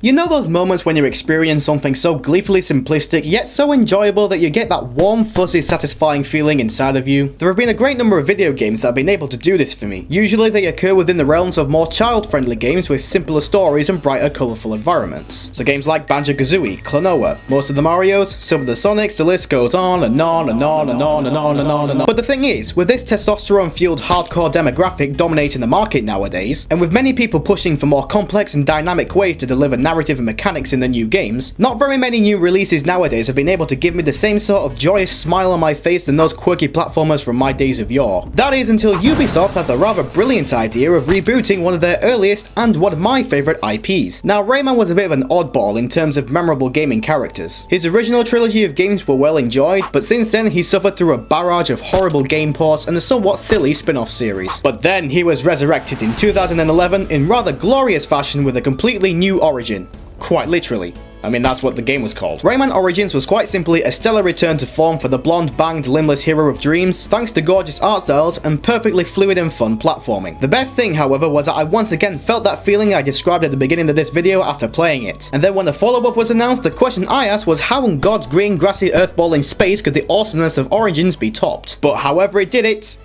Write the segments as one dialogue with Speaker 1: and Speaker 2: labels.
Speaker 1: You know those moments when you experience something so gleefully simplistic, yet so enjoyable that you get that warm, fuzzy, satisfying feeling inside of you? There have been a great number of video games that have been able to do this for me. Usually they occur within the realms of more child-friendly games with simpler stories and brighter, colourful environments. So games like Banjo-Kazooie, Klonoa, most of the Marios, some of the Sonics, the list goes on and on and on and on and on and on and on. But the thing is, with this testosterone-fueled hardcore demographic dominating the market nowadays, and with many people pushing for more complex and dynamic ways to deliver narrative and mechanics in the new games, not very many new releases nowadays have been able to give me the same sort of joyous smile on my face than those quirky platformers from my days of yore. That is until Ubisoft had the rather brilliant idea of rebooting one of their earliest and one of my favourite IPs. Now, Rayman was a bit of an oddball in terms of memorable gaming characters. His original trilogy of games were well enjoyed, but since then he suffered through a barrage of horrible game ports and a somewhat silly spin-off series. But then he was resurrected in 2011 in rather glorious fashion with a completely new origin. Quite literally. I mean, that's what the game was called. Rayman Origins was quite simply a stellar return to form for the blonde, banged, limbless hero of dreams, thanks to gorgeous art styles and perfectly fluid and fun platforming. The best thing, however, was that I once again felt that feeling I described at the beginning of this video after playing it. And then when the follow-up was announced, the question I asked was how in God's green grassy earthball in space could the awesomeness of Origins be topped? But however it did it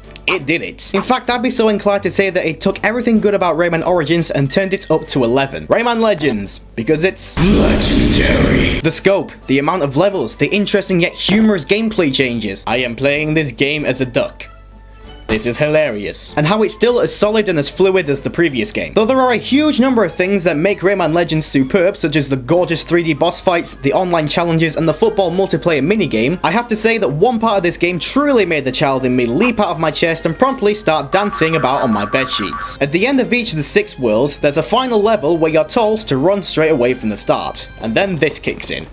Speaker 1: did it. In fact, I'd be so inclined to say that it took everything good about Rayman Origins and turned it up to 11. Rayman Legends, because it's legendary. The scope, the amount of levels, the interesting yet humorous gameplay changes. I am playing this game as a duck. This is hilarious. And how it's still as solid and as fluid as the previous game. Though there are a huge number of things that make Rayman Legends superb, such as the gorgeous 3D boss fights, the online challenges, and the football multiplayer minigame, I have to say that one part of this game truly made the child in me leap out of my chest and promptly start dancing about on my bedsheets. At the end of each of the 6 worlds, there's a final level where you're told to run straight away from the start. And then this kicks in.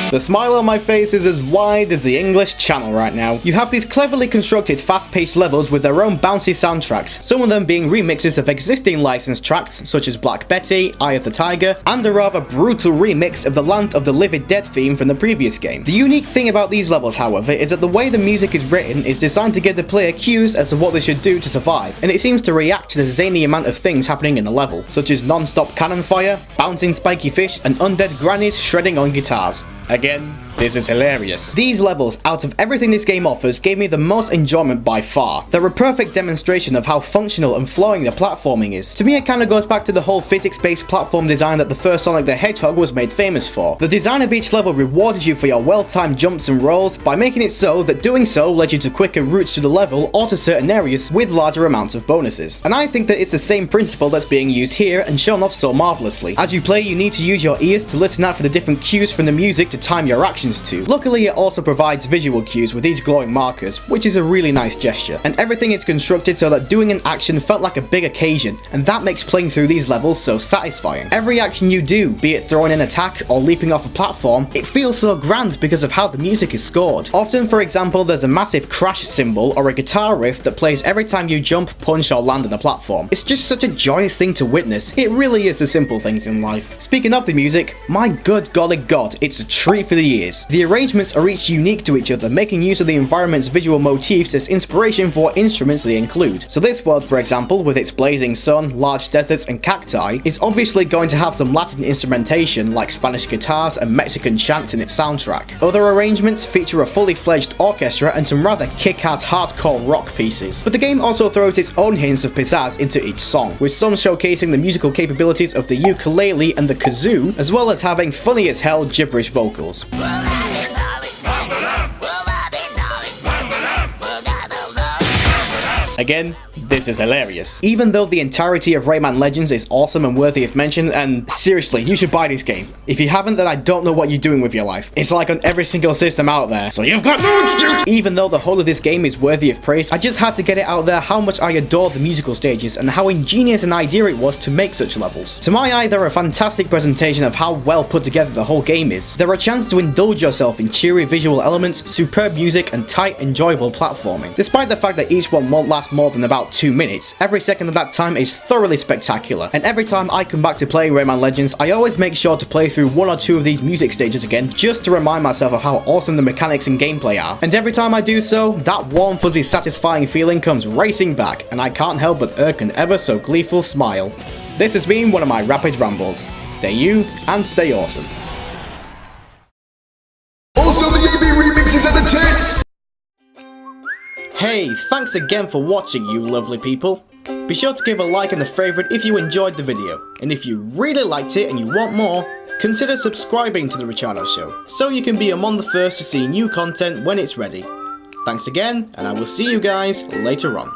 Speaker 1: The smile on my face is as wide as the English Channel right now. You have these cleverly constructed fast-paced levels with their own bouncy soundtracks, some of them being remixes of existing licensed tracks such as Black Betty, Eye of the Tiger, and a rather brutal remix of the Land of the Living Dead theme from the previous game. The unique thing about these levels, however, is that the way the music is written is designed to give the player cues as to what they should do to survive, and it seems to react to the zany amount of things happening in the level, such as non-stop cannon fire, bouncing spiky fish, and undead grannies shredding on guitars. Again, this is hilarious. These levels, out of everything this game offers, gave me the most enjoyment by far. They're a perfect demonstration of how functional and flowing the platforming is. To me, it kinda goes back to the whole physics-based platform design that the first Sonic the Hedgehog was made famous for. The design of each level rewarded you for your well-timed jumps and rolls by making it so that doing so led you to quicker routes through the level or to certain areas with larger amounts of bonuses. And I think that it's the same principle that's being used here and shown off so marvelously. As you play, you need to use your ears to listen out for the different cues from the music to time your actions to. Luckily, it also provides visual cues with these glowing markers, which is a really nice gesture. And everything is constructed so that doing an action felt like a big occasion, and that makes playing through these levels so satisfying. Every action you do, be it throwing an attack or leaping off a platform, it feels so grand because of how the music is scored. Often, for example, there's a massive crash cymbal or a guitar riff that plays every time you jump, punch, or land on a platform. It's just such a joyous thing to witness. It really is the simple things in life. Speaking of the music, my good golly god, it's a treat for the ears. The arrangements are each unique to each other, making use of the environment's visual motifs as inspiration for what instruments they include. So this world, for example, with its blazing sun, large deserts, and cacti, is obviously going to have some Latin instrumentation like Spanish guitars and Mexican chants in its soundtrack. Other arrangements feature a fully fledged orchestra and some rather kick-ass hardcore rock pieces. But the game also throws its own hints of pizzazz into each song, with some showcasing the musical capabilities of the ukulele and the kazoo, as well as having funny as hell gibberish vocals. Again, this is hilarious. Even though the entirety of Rayman Legends is awesome and worthy of mention, and seriously, you should buy this game. If you haven't, then I don't know what you're doing with your life. It's like on every single system out there, so you've got no excuse! Even though the whole of this game is worthy of praise, I just had to get it out there how much I adore the musical stages and how ingenious an idea it was to make such levels. To my eye, they're a fantastic presentation of how well put together the whole game is. They're a chance to indulge yourself in cheery visual elements, superb music, and tight, enjoyable platforming. Despite the fact that each one won't last last more than about 2 minutes, every second of that time is thoroughly spectacular, and every time I come back to play Rayman Legends, I always make sure to play through 1 or 2 of these music stages again, just to remind myself of how awesome the mechanics and gameplay are. And every time I do so, that warm fuzzy satisfying feeling comes racing back, and I can't help but irk an ever so gleeful smile. This has been one of my rapid rambles. Stay you, and stay awesome.
Speaker 2: Also the EB remixes and the tits!
Speaker 1: Hey, thanks again for watching, you lovely people. Be sure to give a like and a favourite if you enjoyed the video, and if you really liked it and you want more, consider subscribing to The Richaado Show, so you can be among the first to see new content when it's ready. Thanks again, and I will see you guys later on.